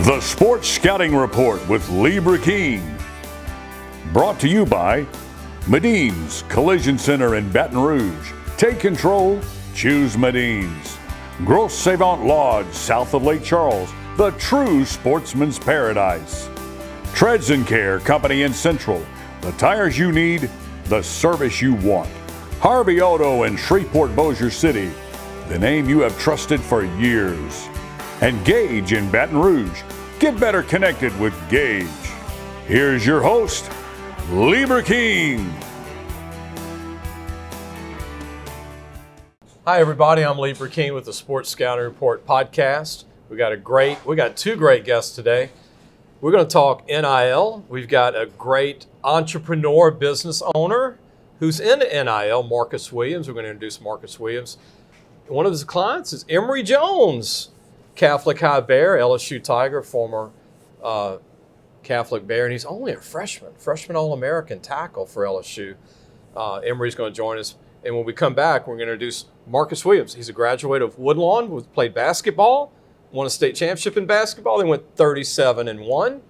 The Sports Scouting Report with Lee Burkeen. Brought to you by Medine's Collision Center in Baton Rouge. Take control, choose Medine's. Grosse Savant Lodge, south of Lake Charles, the true sportsman's paradise. Treads and Care Company in Central, the tires you need, the service you want. Harvey Auto in Shreveport, Bossier City, the name you have trusted for years. And Gage in Baton Rouge. Get better connected with Gage. Here's your host, Lee Burkeen. Hi everybody, I'm Lee Burkeen with the Sports Scouting Report podcast. We got two great guests today. We're going to talk NIL. We've got a great entrepreneur business owner who's in NIL, Marcus Williams. We're going to introduce Marcus Williams. One of his clients is Emery Jones, Catholic High Bear, LSU Tiger, former Catholic Bear, and he's only a freshman All-American tackle for LSU. Emery's going to join us, and when we come back, we're going to introduce Marcus Williams. He's a graduate of Woodlawn, played basketball, won a state championship in basketball. They went 37-1, and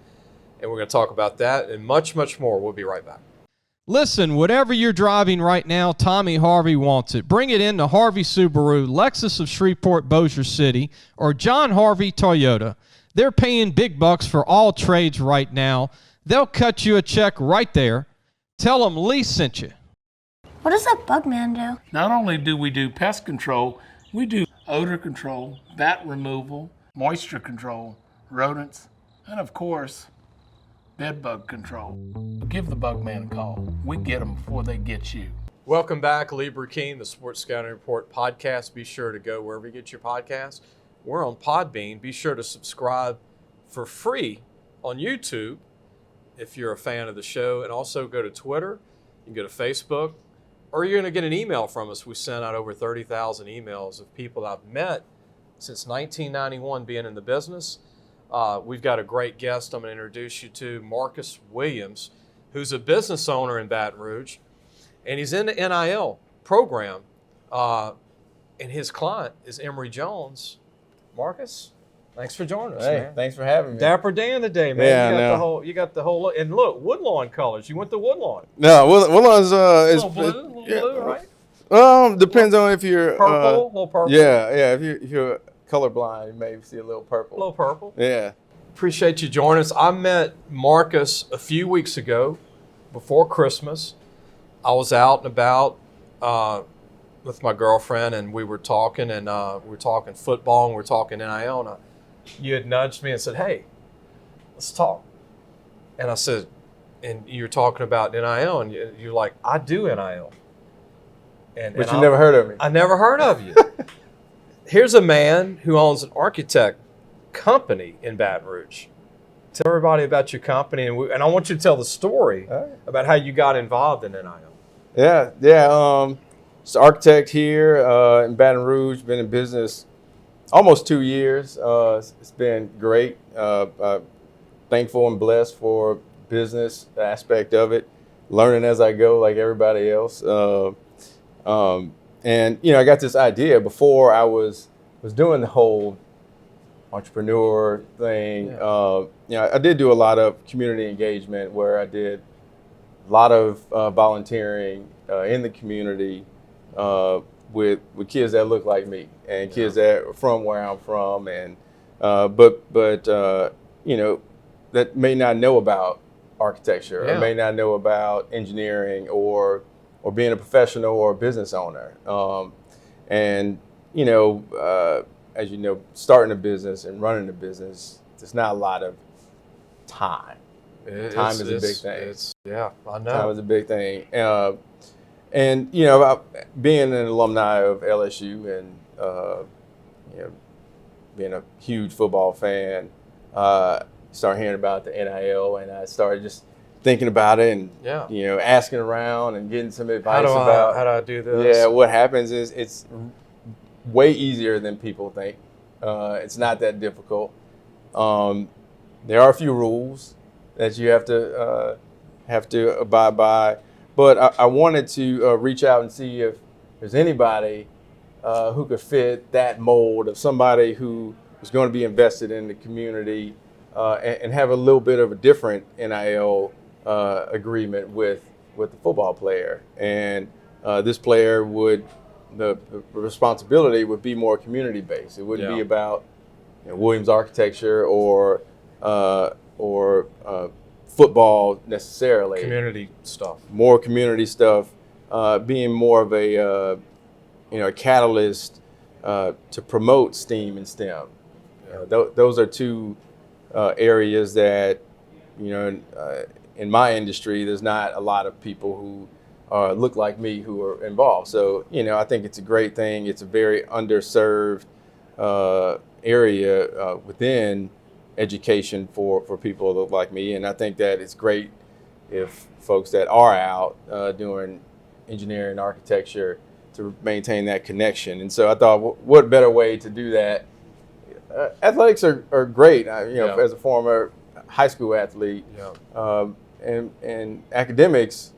we're going to talk about that and much, much more. We'll be right back. Listen, whatever you're driving right now, Tommy Harvey wants it. Bring it in to Harvey Subaru, Lexus of Shreveport, Bossier City, or John Harvey Toyota. They're paying big bucks for all trades right now. They'll cut you a check right there. Tell them Lee sent you. What does that bug man do? Not only do we do pest control, we do odor control, bat removal, moisture control, rodents, and of course, bed bug control. Give the bug man a call. We get them before they get you. Welcome back, Lee Burkeen, the Sports Scouting Report podcast. Be sure to go wherever you get your podcasts. We're on Podbean. Be sure to subscribe for free on YouTube if you're a fan of the show. And also go to Twitter. You can go to Facebook. Or you're going to get an email from us. We sent out over 30,000 emails of people I've met since 1991 being in the business. We've got a great guest I'm going to introduce you to, Marcus Williams, who's a business owner in Baton Rouge, and he's in the NIL program, and his client is Emery Jones. Marcus, thanks for joining us, man. Thanks for having me. Dapper Dan today, man. Yeah, you got the whole, and look, Woodlawn colors. You went to Woodlawn. No, Woodlawn's is blue, right? Depends on if you're purple, little purple. Yeah. If you're colorblind, you may see a little purple. A little purple. Yeah. Appreciate you joining us. I met Marcus a few weeks ago, before Christmas. I was out and about with my girlfriend, and we were talking, and we were talking football, and we were talking NIL, and you had nudged me and said, "Hey, let's talk." And I said, and you're talking about NIL, and you're like, "I do NIL." But you never heard of me. I never heard of you. Here's a man who owns an architect company in Baton Rouge. Tell everybody about your company, and I want you to tell the story about how you got involved in NIL. Yeah. Just an architect here in Baton Rouge. Been in business almost 2 years. It's been great. Thankful and blessed for business aspect of it. Learning as I go, like everybody else. And, I got this idea before I was doing the whole entrepreneur thing. Yeah. I did do a lot of community engagement where I did a lot of volunteering in the community with kids that look like me and kids that are from where I'm from. And but that may not know about architecture or may not know about engineering or being a professional or a business owner. As you know, starting a business and running a business, there's not a lot of time. Time is a big thing. I know. Time is a big thing. Being an alumni of LSU and, being a huge football fan, started hearing about the NIL, and I started just thinking about it and asking around and getting some advice about how do I do this. Yeah, what happens is it's way easier than people think. It's not that difficult. There are a few rules that you have to abide by, but I wanted to reach out and see if there's anybody who could fit that mold of somebody who was going to be invested in the community, and have a little bit of a different NIL agreement with the football player. And this player the responsibility would be more community based. It wouldn't be about Williams architecture or football necessarily. Community stuff. More community stuff, being more of a catalyst to promote STEAM and STEM. Those are two areas that in my industry, there's not a lot of people who look like me who are involved. So I think it's a great thing. It's a very underserved area within education for people that look like me, and I think that it's great if folks that are out doing engineering, architecture, to maintain that connection. And so I thought, what better way to do that? Athletics are great. As a former high school athlete, and academics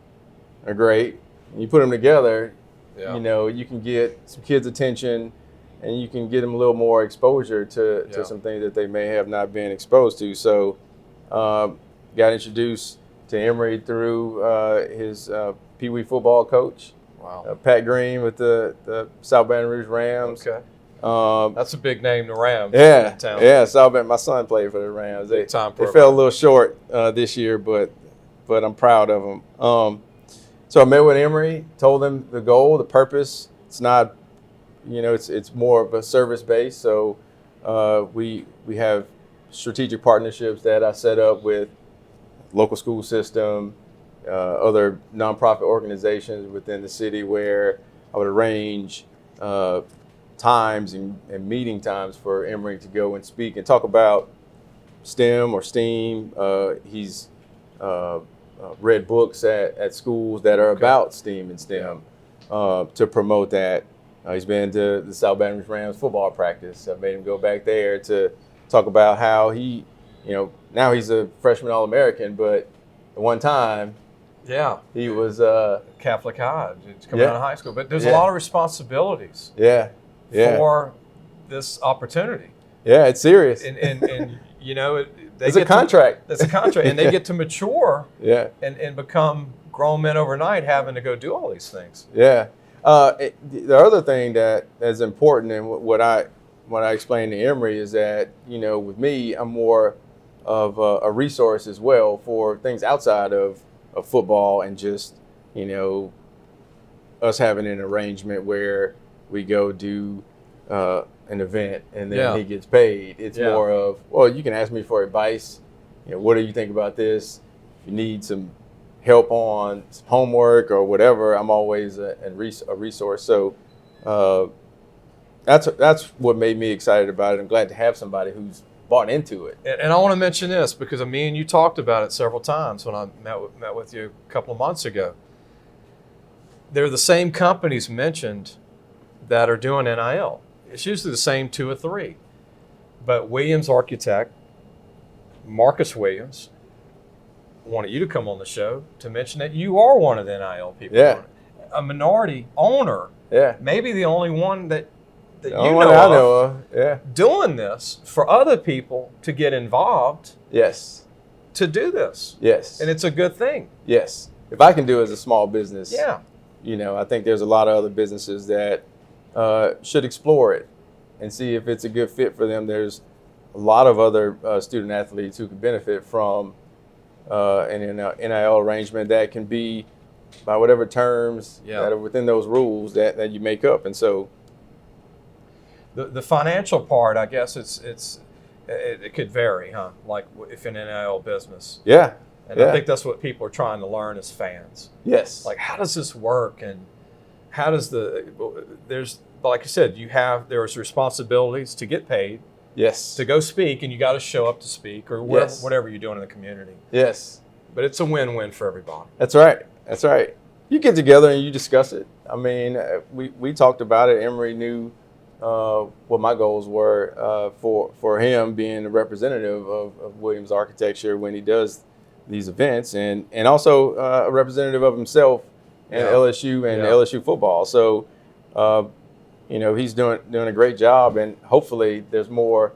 are great. You put them together, you can get some kids' attention, and you can get them a little more exposure to some things that they may have not been exposed to. So got introduced to Emery through his Pee Wee football coach, Pat Green with the South Baton Rouge Rams. Okay. That's a big name, the Rams. Yeah, in town. yeah. South Baton. My son played for the Rams. They Time fell a little short this year, but I'm proud of them. So I met with Emery, told him the goal, the purpose. It's not, it's more of a service base. So we have strategic partnerships that I set up with local school system, other nonprofit organizations within the city, where I would arrange times and meeting times for Emery to go and speak and talk about STEM or STEAM. He's read books at schools that are about STEAM and STEM to promote that. He's been to the South Baton Rouge Rams football practice. I made him go back there to talk about how he, now he's a freshman All-American, but at one time, he was Catholic high, coming out of high school. But there's a lot of responsibilities for this opportunity. Yeah, it's serious. And it's a contract. It's a contract, and they get to mature and become grown men overnight, having to go do all these things. Yeah. The other thing that is important, and what I explained to Emery, is that with me, I'm more of a resource as well for things outside of football, and just us having an arrangement where we go do an event and then he gets paid. It's more of, well, you can ask me for advice. What do you think about this? If you need some help on some homework or whatever, I'm always a resource. So that's what made me excited about it. I'm glad to have somebody who's bought into it. And I want to mention this because me and you talked about it several times when I met with you a couple of months ago. They're the same companies mentioned that are doing NIL. It's usually the same 2 or 3. But Williams Architect, Marcus Williams, wanted you to come on the show to mention that you are one of the NIL people. Yeah. A minority owner. Yeah. Maybe the only one that the only one I know of. Yeah. Doing this for other people to get involved. Yes. To do this. Yes. And it's a good thing. Yes. If I can do it as a small business. Yeah. I think there's a lot of other businesses that should explore it and see if it's a good fit for them. There's a lot of other student athletes who can benefit from an NIL arrangement that can be by whatever terms that are within those rules that you make up. And so the financial part, I guess it could vary, huh? Like if in an NIL business. Yeah. And I think that's what people are trying to learn as fans. Yes. Like, how does this work? And how does there's, like I said, there's responsibilities to get paid. Yes. To go speak, and you got to show up to speak or whatever you're doing in the community. Yes. But it's a win-win for everybody. That's right. That's right. You get together and you discuss it. I mean, we talked about it. Emery knew what my goals were for him being a representative of Williams Architecture when he does these events, and also a representative of himself and LSU and LSU football. So, he's doing a great job, and hopefully there's more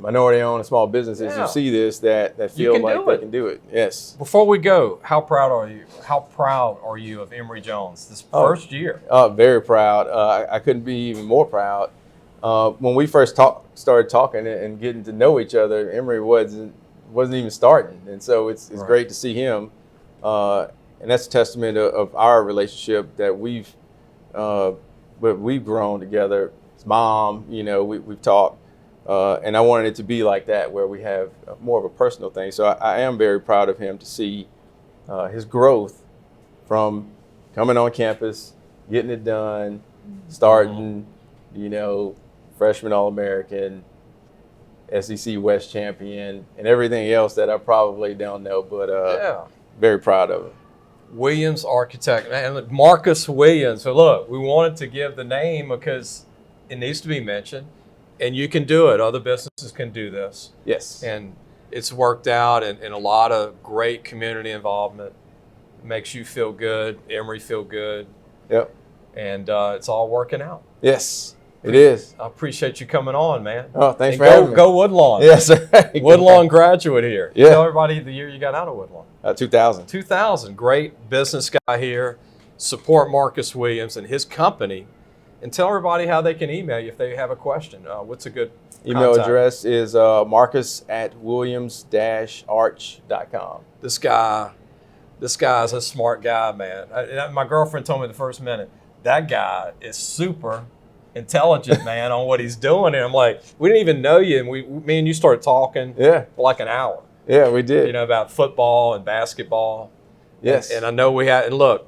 minority-owned small businesses Yeah. who see this that feel can like do they it. can do it. Yes. Before we go, how proud are you? How proud are you of Emery Jones this first year? Very proud. I couldn't be even more proud. When we first started talking and getting to know each other, Emery wasn't even starting, and so it's Right. great to see him. And that's a testament of our relationship that we've grown together. His mom, we've talked, and I wanted it to be like that, where we have more of a personal thing. So I am very proud of him to see his growth from coming on campus, getting it done, starting, freshman All-American, SEC West champion, and everything else that I probably don't know, but very proud of him. Williams Architect, and look, Marcus Williams. So look, we wanted to give the name because it needs to be mentioned, and you can do it. Other businesses can do this. Yes. And it's worked out, and a lot of great community involvement. It makes you feel good, Emery feel good, Yep. and it's all working out. Yes, it is. I appreciate you coming on, man. Oh, thanks And for having me. Go Woodlawn. Yes. Woodlawn graduate here. Yeah. Tell everybody the year you got out of Woodlawn. 2000. 2000. Great business guy here. Support Marcus Williams and his company. And tell everybody how they can email you if they have a question. What's a good Email contact? address is marcus@williams-arch.com. This guy's a smart guy, man. My girlfriend told me the first minute, that guy is super intelligent, man, on what he's doing. And I'm like, we didn't even know you. And me and you started talking Yeah. for like an hour, Yeah, we did. about football and basketball. Yes. And I know we had, and look,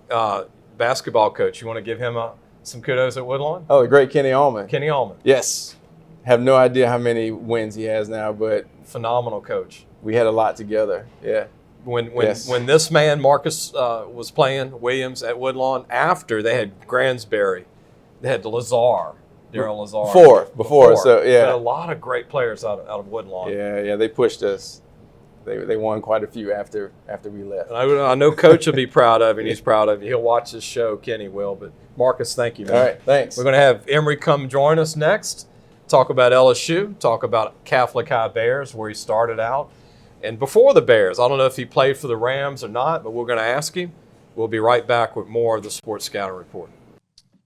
basketball coach, you want to give him some kudos at Woodlawn? Oh, the great Kenny Allman. Kenny Allman. Yes. Have no idea how many wins he has now, but Phenomenal coach. we had a lot together. Yeah. When Yes. this man, Marcus, was playing Williams at Woodlawn, after they had Gransberry, they had Daryl Lazar. Before. So, yeah. They had a lot of great players out of Woodlawn. Yeah, they pushed us. They won quite a few after we left. And I know Coach will be proud of you, and he's proud of you. He'll watch this show, Kenny will. But Marcus, thank you, man. All right, thanks. We're going to have Emery come join us next, talk about LSU, talk about Catholic High Bears, where he started out. And before the Bears, I don't know if he played for the Rams or not, but we're going to ask him. We'll be right back with more of the Sports Scouting Report.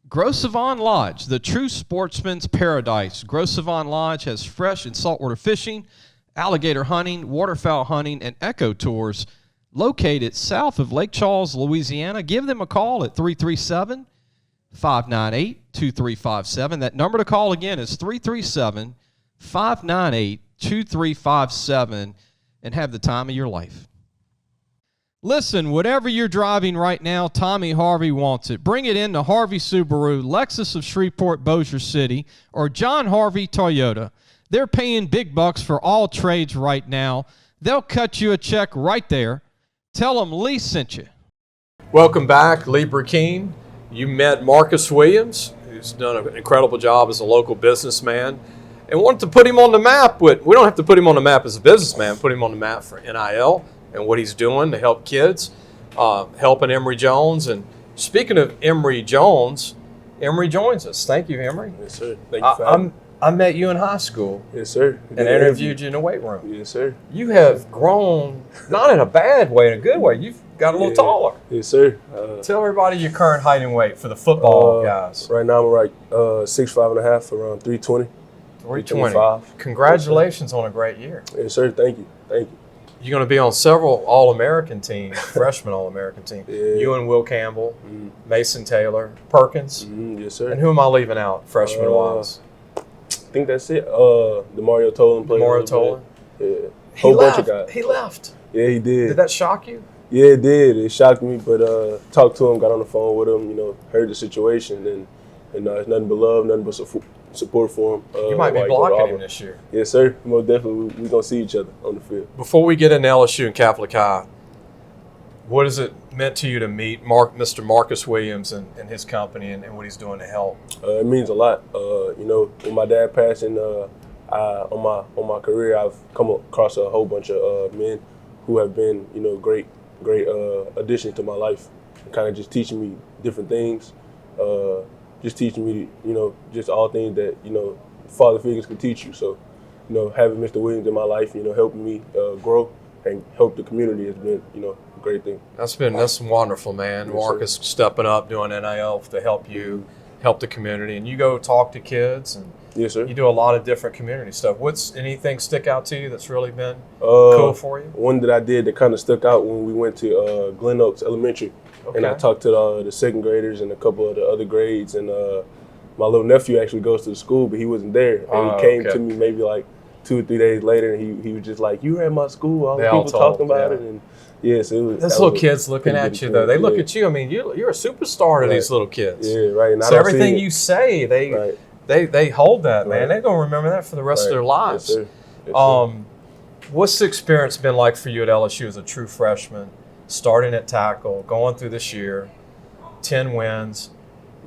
Gros Savon Lodge, the true sportsman's paradise. Gros Savon Lodge has fresh and saltwater fishing, alligator hunting, waterfowl hunting, and eco tours located south of Lake Charles, Louisiana. Give them a call at 337-598-2357. That number to call again is 337-598-2357, and have the time of your life. Listen, whatever you're driving right now, Tommy Harvey wants it. Bring it in to Harvey Subaru, Lexus of Shreveport, Bossier City, or John Harvey Toyota. They're paying big bucks for all trades right now. They'll cut you a check right there. Tell them Lee sent you. Welcome back, Lee Burkeen. You met Marcus Williams, who's done an incredible job as a local businessman, and wanted to put him on the map. We don't have to put him on the map as a businessman, put him on the map for NIL and what he's doing to help kids, helping Emery Jones. And speaking of Emery Jones, Emery joins us. Thank you, Emery. Yes, sir. Thank you for having me. I met you in high school Yes, sir. and interviewed you in the weight room. Yes, sir. You have grown, not in a bad way, in a good way. You've got a little taller. Yes, sir. Tell everybody your current height and weight for the football guys. Right now I'm like 6'5.5", around 320. 320. Congratulations on a great year. Yes, sir. Thank you. You're going to be on several All-American teams, freshman All-American team. Yeah. You and Will Campbell, Mason Taylor, Perkins. Yes, sir. And who am I leaving out, freshman-wise? I think that's it. DeMario Tolan played. Mario Tolan. Yeah. Whole bunch of guys. He left. Yeah, he did. Did that shock you? Yeah, it did. It shocked me, but talked to him, got on the phone with him, heard the situation, and it's nothing but love, nothing but support for him. You might be while he go to blocking him Auburn. this year. Yes, sir. Most definitely. We're going to see each other on the field. Before we get into LSU and Catholic High, what has it meant to you to meet Mr. Marcus Williams and his company and what he's doing to help? It means a lot. With my dad passing, on my career, I've come across a whole bunch of men who have been, great addition to my life, and kind of just teaching me different things, just teaching me, just all things that father figures could teach you. So having Mr. Williams in my life, helping me grow and help the community has been, a great thing. That's wonderful, man. Yes, Marcus sir. stepping up, doing NIL to help you, help the community, and you go talk to kids, and Yes, sir. you do a lot of different community stuff. What's anything stick out to you that's really been cool for you? One that I did that kind of stuck out when we went to Glen Oaks Elementary, and I Okay. talked to the second graders and a couple of the other grades, and my little nephew actually goes to the school, but he wasn't there, and Oh, he came okay. to me maybe like 2 or 3 days later, and he was just like, "You were at my school, all the They all people told, talking about yeah. it," and yes, it was. Those that little was a kids looking pretty at good you, though. They experience. look at you. I mean, you're a superstar to Right. these little kids. Yeah, right. And I So don't see everything it. you say, Right. they hold that, man. Right. They're gonna remember that for the rest of their Right. lives. Yes, sir. Yes, sir. What's the experience been like for you at LSU as a true freshman, starting at tackle, going through this year, 10 wins,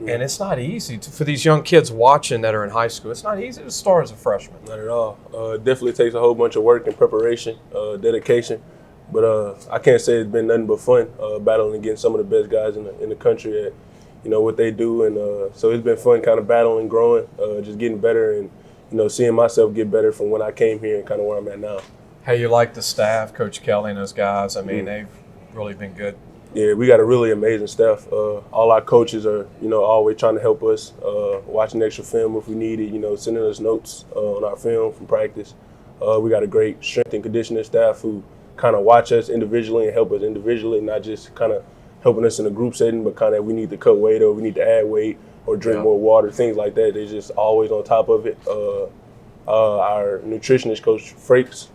and it's not easy for these young kids watching that are in high school. It's not easy to start as a freshman. Not at all. It definitely takes a whole bunch of work and preparation, dedication. But I can't say it's been nothing but fun battling against some of the best guys in the country at what they do, and so it's been fun kind of battling, growing, just getting better, and seeing myself get better from when I came here and kind of where I'm at now. How you like the staff, Coach Kelly and those guys? I mean, they've really been good. Yeah, we got a really amazing staff. All our coaches are, always trying to help us, watching extra film if we need it, sending us notes on our film from practice. We got a great strength and conditioning staff who kind of watch us individually and help us individually, not just kind of helping us in a group setting, but kind of we need to cut weight or we need to add weight or drink more water, things like that. They're just always on top of it. Our nutritionist, Coach Frakes,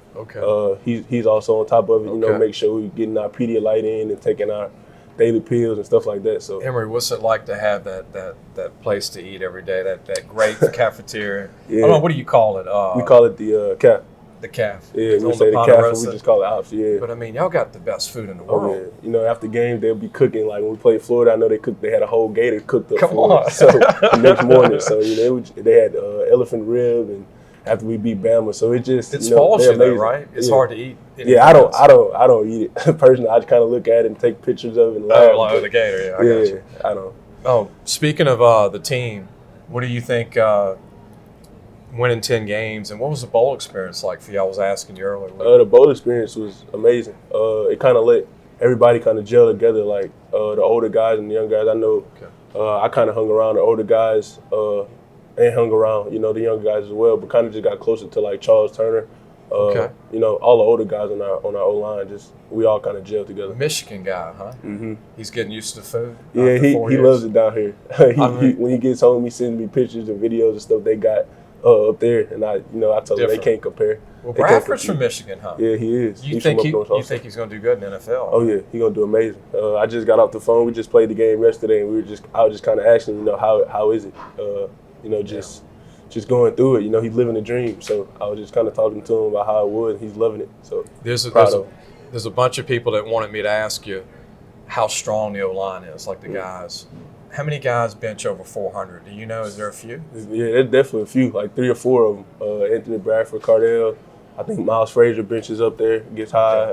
he's also on top of it, make sure we're getting our Pedialyte in and taking our daily pills and stuff like that. So Emery, what's it like to have that place to eat every day, that great cafeteria? Yeah. I don't know, what do you call it? we call it the CAF. The calf. Yeah, It's we on say the Ponderosa. CAF, we just call it ops. Yeah. But I mean, y'all got the best food in the Oh, world. yeah. After games they'll be cooking. Like when we played Florida, I know they had a whole gator cooked up Come for on. us. So the next morning, so they had elephant rib, and after we beat Bama, so it just It spoils they're you, though, amazing. right? It's Yeah. hard to eat. Yeah, I don't eat it personally. I just kind of look at it and take pictures of it and laugh. Oh, like the gator, yeah, I got you. I don't. Oh, speaking of the team, what do you think winning 10 games, and what was the bowl experience like for you? I was asking you earlier. The bowl experience was amazing. It kind of let everybody kind of gel together, like the older guys and the young guys. I know I kind of hung around the older guys and hung around, the younger guys as well, but kind of just got closer to like Charles Turner. All the older guys on our O-line, just we all kind of gelled together. Michigan guy, huh? Mm-hmm. He's getting used to food. Yeah, after 4 he years. loves it down here. When he gets home, he sends me pictures and videos and stuff they got up there, and I told him they can't compare. Well, They can't Bradford's from compete. Michigan, huh? Yeah, he is. You He's think from up north also. he's going to do good in the NFL? Oh yeah, he's gonna do amazing. I just got off the phone. We just played the game yesterday, and I was just kind of asking, how is it? Just going through it. He's living a dream. So I was just kind of talking to him about how it was. He's loving it. So There's a bunch of people that wanted me to ask you how strong the O-line is, like the guys. How many guys bench over 400? Do you know? Is there a few? Yeah, there's definitely a few, like 3 or 4 of them. Anthony Bradford, Cardell. I think Miles Frazier benches up there, gets high.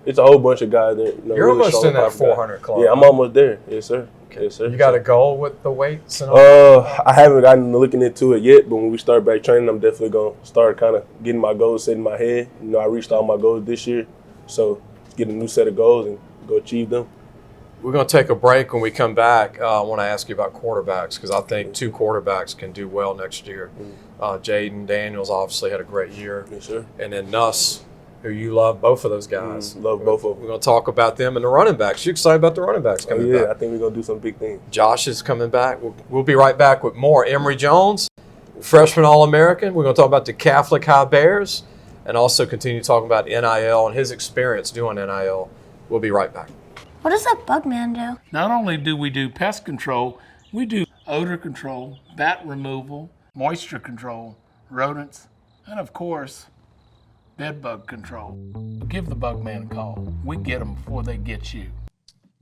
It's a whole bunch of guys that You're really almost strong in that pocket guys. 400 club. Yeah, I'm almost there. Yes, sir. Okay. Yes, sir. You got a goal with the weights and all? I haven't gotten to looking into it yet, but when we start back training, I'm definitely going to start kind of getting my goals set in my head. I reached all my goals this year, so get a new set of goals and go achieve them. We're going to take a break. When we come back, I want to ask you about quarterbacks, because I think 2 quarterbacks can do well next year. Jaden Daniels obviously had a great year. Yes, sir. And then Nuss, who you love, both of those guys. Love both of We're them. going to talk about them and the running backs. You excited about the running backs coming Yeah, I back? think we're going to do some big things. Josh is coming back. We'll be right back with more. Emery Jones, freshman All-American. We're going to talk about the Catholic High Bears and also continue talking about NIL and his experience doing NIL. We'll be right back. What does that bug man do? Not only do we do pest control, we do odor control, bat removal, moisture control, rodents, and of course, bed bug control. Give the bug man a call. We get them before they get you.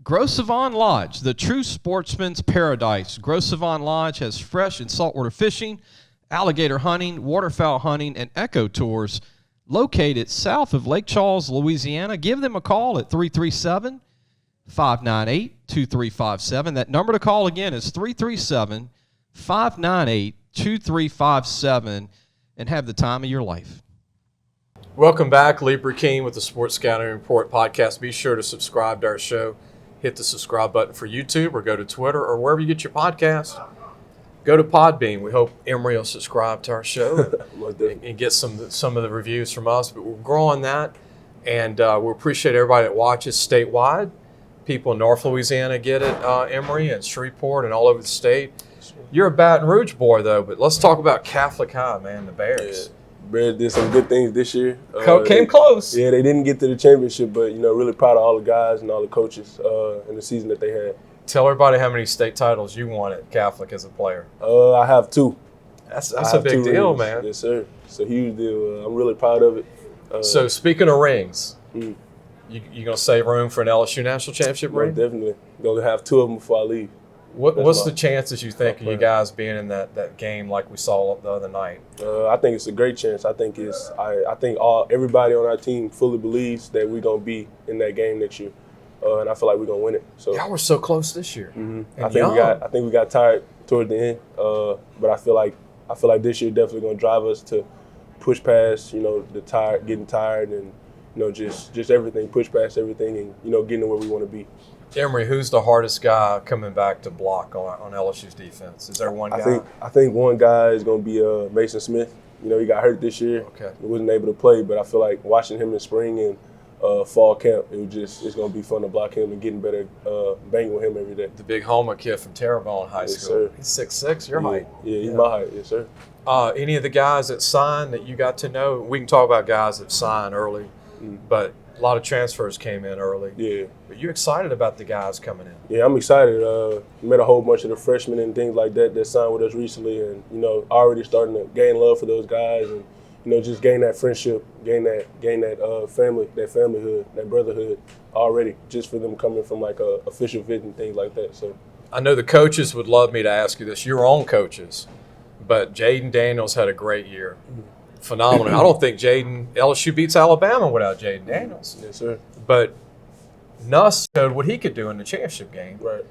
Grosavon Lodge, the true sportsman's paradise. Grosavon Lodge has fresh and saltwater fishing, alligator hunting, waterfowl hunting, and eco tours located south of Lake Charles, Louisiana. Give them a call at 337-598-2357. That number to call again is 337-598-2357, and have the time of your life. Welcome back. Lee Burkeen with the Sports Scouting Report podcast. Be sure to subscribe to our show. Hit the subscribe button for YouTube or go to Twitter or wherever you get your podcast. Go to Podbean. We hope Emery will subscribe to our show and get some of the reviews from us. But we're growing that, and we appreciate everybody that watches statewide. People in North Louisiana get it, Emery, and Shreveport and all over the state. You're a Baton Rouge boy, though, but let's talk about Catholic High, man, the Bears. Yeah. Bears did some good things this year. Came close. Yeah, they didn't get to the championship, but, really proud of all the guys and all the coaches in the season that they had. Tell everybody how many state titles you won at Catholic as a player. I have 2. That's a big deal, man. Yes, sir. It's a huge deal. I'm really proud of it. So speaking of rings, you going to save room for an LSU national championship ring? Definitely. Going to have 2 of them before I leave. What's the chances you think of you guys being in that game like we saw the other night? I think it's a great chance. I think everybody on our team fully believes that we're going to be in that game next year. And I feel like we're gonna win it. So y'all were so close this year. I think we got tired toward the end. But I feel like this year definitely gonna drive us to push past, getting tired, and just everything, push past everything, and getting to where we want to be. Emery, who's the hardest guy coming back to block on LSU's defense? Is there one guy? I think one guy is gonna be Mason Smith. He got hurt this year. Okay. He wasn't able to play, but I feel like watching him in spring and fall camp, it's going to be fun to block him and getting better, banging with him every day. The big Homer kid from Terrebonne High School. Sir. He's 6'6", your height. Yeah, he's my height. Yes, sir. Any of the guys that signed that you got to know? We can talk about guys that signed early, but a lot of transfers came in early. Yeah. But you're excited about the guys coming in? Yeah, I'm excited. Met a whole bunch of the freshmen and things like that signed with us recently, and already starting to gain love for those guys, and just gain that friendship, gain that family, that familyhood, that brotherhood already, just for them coming from like a official visit and things like that. So I know the coaches would love me to ask you this, your own coaches, but Jaden Daniels had a great year. Phenomenal. I don't think LSU beats Alabama without Jaden Daniels. Yes, sir. But Nuss showed what he could do in the championship game. Right.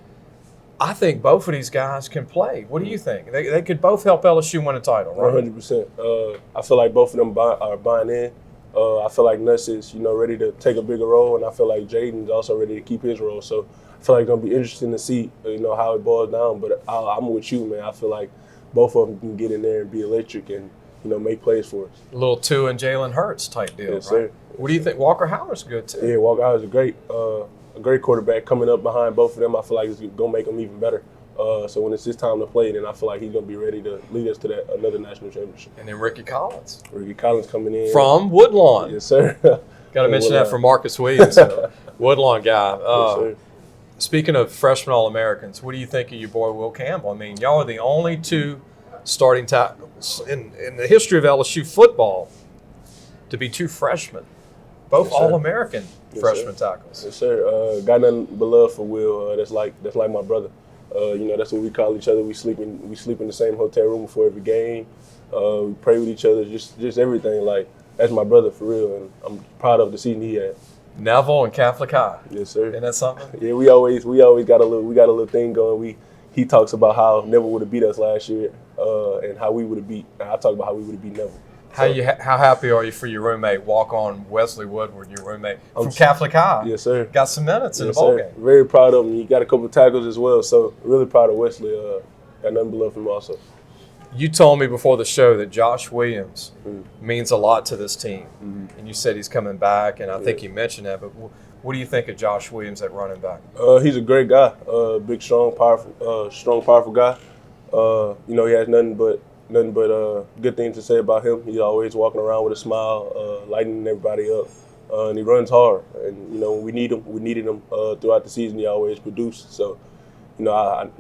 I think both of these guys can play. What do you think? They could both help LSU win a title, right? 100%. I feel like both of them are buying in. I feel like Nuss is, ready to take a bigger role, and I feel like Jaden's also ready to keep his role. So I feel like it's going to be interesting to see, how it boils down. But I'm with you, man. I feel like both of them can get in there and be electric and, make plays for us. A little Tua and Jalen Hurts type deal, yes, right? Sir. What do you think? Walker Howard's good, too. Yeah, Walker Howard's a great quarterback coming up behind both of them. I feel like it's going to make them even better. So when it's his time to play, then I feel like he's going to be ready to lead us to another national championship. And then Ricky Collins. Ricky Collins coming in. From Woodlawn. Yes, sir. Got to mention that for Marcus Williams, Woodlawn guy. Yes, sir. Speaking of freshman All-Americans, what do you think of your boy Will Campbell? I mean, y'all are the only 2 starting tackles in the history of LSU football to be 2 freshmen, both yes, All-American freshman tackles. Yes, sir. Got nothing but love for Will. That's like my brother. That's what we call each other. We sleep in the same hotel room before every game. We pray with each other, just everything. Like, that's my brother for real, and I'm proud of the season he had. Neville and Catholic High. Yes, sir. Isn't that something? Yeah, we always got a little thing going. He talks about how Neville would have beat us last year, and how we would have beat. I talk about how we would have beat Neville. How happy are you for your roommate, walk-on Wesley Woodward, your roommate from Catholic High? Yes, sir. Got some minutes in the bowl game. Very proud of him. He got a couple of tackles as well, so really proud of Wesley. Got nothing but love for him also. You told me before the show that Josh Williams means a lot to this team, and you said he's coming back, and I think you mentioned that, but what do you think of Josh Williams at running back? He's a great guy, big, strong, powerful guy. He has nothing but good things to say about him. He's always walking around with a smile, lighting everybody up, and he runs hard. And when we needed him throughout the season. He always produced. So, I'm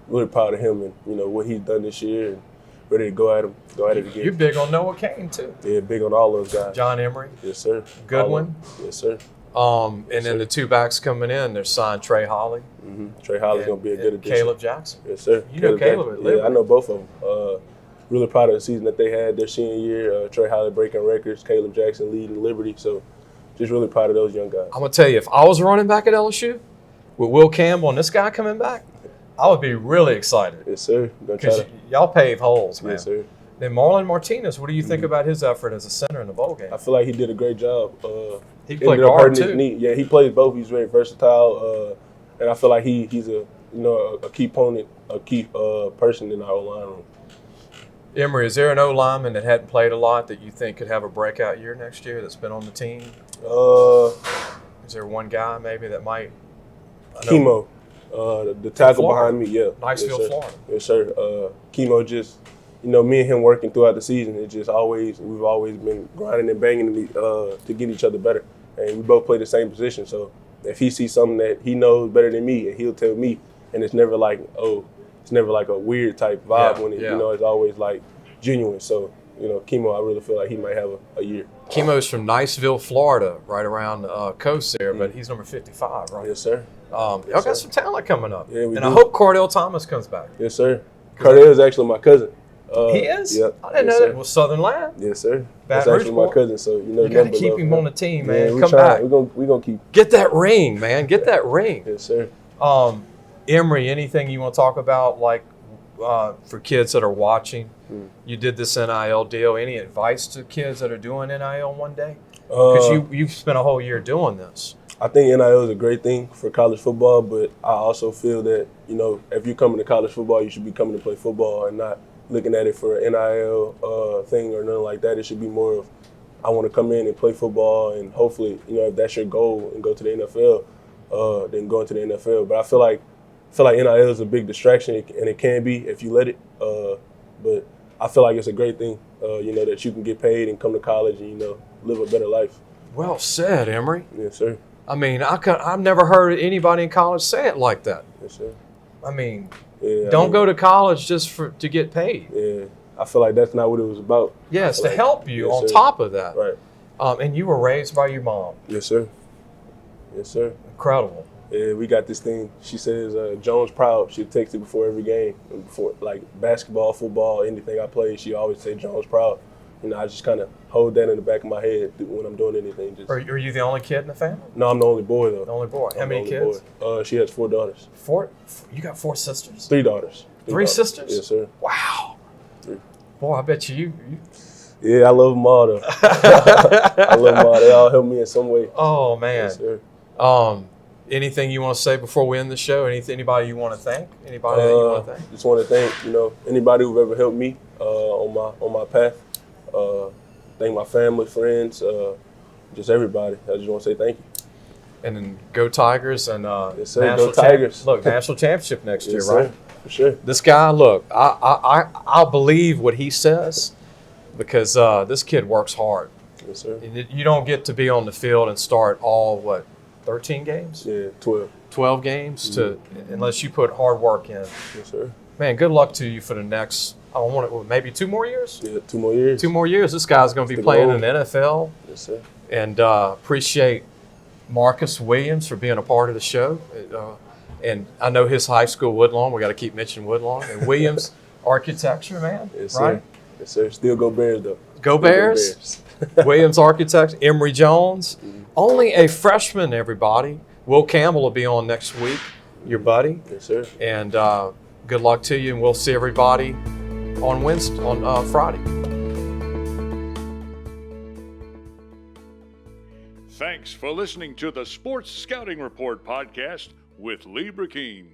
really proud of him and what he's done this year, and ready to go at it again. You're big on Noah Kane too. Yeah, big on all those guys. John Emery. Yes, sir. Goodwin. Yes, sir. And then the 2 backs coming in, they're signed Trey Holly. Trey Holly's going to be a good addition. Caleb Jackson. Yes, sir. You know Caleb at Liberty. Yeah, I know both of them. Really proud of the season that they had their senior year. Trey Holly breaking records, Caleb Jackson leading Liberty. So just really proud of those young guys. I'm going to tell you, if I was running back at LSU with Will Campbell and this guy coming back, I would be really excited. Yes, sir. Because y'all pave holes, man. Yes, sir. Then Marlon Martinez, what do you think about his effort as a center in the bowl game? I feel like he did a great job. He played ended up guard hurting his too. knee. Yeah, he plays both. He's very versatile, and I feel like he's a key opponent, a key person in our line room. Emery, is there an O lineman that hadn't played a lot that you think could have a breakout year next year that's been on the team? Is there one guy maybe that might? Chemo, the tackle Florida. behind me. Yeah, Niceville, yes, sir. Florida. Yes, sir. Chemo just, me and him working throughout the season. It just we've always been grinding and banging to get each other better, and we both play the same position. So if he sees something that he knows better than me, and he'll tell me, and it's never like a weird type vibe when it, it's always like genuine. So Chemo, I really feel like he might have a year. Chemo's from Niceville, Florida, right around the coast there, but he's number 55, right? Yes, sir. Y'all got some talent coming up. Yeah, we and do. I hope Cardell Thomas comes back. Yes, sir. Cardell is actually my cousin. He is? Yep. I didn't know that. Well, Southern Lad. Yes, sir. Baton That's actually Rouge my cousin, so You got to keep him on the team, man. Yeah, Come back. We're gonna keep. Get that ring, man. Get that ring. Yes, sir. Emery, anything you want to talk about, like for kids that are watching? You did this NIL deal. Any advice to kids that are doing NIL one day? Because you've spent a whole year doing this. I think NIL is a great thing for college football, but I also feel that if you're coming to college football, you should be coming to play football and not looking at it for an NIL thing or nothing like that. It should be more of, I want to come in and play football, and hopefully, if that's your goal and go to the NFL, then go into the NFL. But I feel like NIL is a big distraction, and it can be if you let it. But I feel like it's a great thing, that you can get paid and come to college and live a better life. Well said, Emery. Yes, sir. I mean, I've never heard anybody in college say it like that. Yes, sir. I mean, Yeah, don't go to college just to get paid. Yeah, I feel like that's not what it was about. Yeah, it's to help you Yes, on sir. top of that. Right. And you were raised by your mom. Yes, sir. Yes, sir. Incredible. Yeah, we got this thing. She says, Jones proud. She'll text it before every game. And before, like, basketball, football, anything I play, she always say Jones proud. I just kind of hold that in the back of my head when I'm doing anything. Are you the only kid in the family? No, I'm the only boy, though. The only boy. How I'm the many only kids? boy. She has 4 daughters. 4? You got 4 sisters? 3 daughters. 3 daughters. sisters? Yes, sir. Wow. 3. Boy, I bet you. Yeah, I love them all, though. I love them all. They all help me in some way. Oh, man. Yes, sir. Anything you want to say before we end the show? Anybody you want to thank? Anybody that you want to thank? Just want to thank, anybody who ever helped me on my path. Thank my family, friends, just everybody. I just want to say thank you. And then go Tigers and Yes, sir. Go Tigers. Look, national championship next year, Yes, right? sir. For sure. This guy, look, I'll believe what he says because this kid works hard. Yes, sir. You don't get to be on the field and start all 13 games, Yeah, 12. 12 games unless you put hard work in. Yes, sir. Man, good luck to you for the next. I want it maybe 2 more years. Yeah, 2 more years. 2 more years. This guy's going to be Stick playing on. in the NFL. Yes, sir. And appreciate Marcus Williams for being a part of the show. And I know his high school, Woodlawn. We got to keep mentioning Woodlawn. And Williams Architecture, man. Yes, right? sir. Yes, sir. Still go Bears, though. Go Still Bears. Williams Architecture. Emery Jones. Only a freshman, everybody. Will Campbell will be on next week, your buddy. Yes, sir. And good luck to you. And we'll see everybody on Friday. Thanks for listening to the Sports Scouting Report podcast with Lee Burkeen.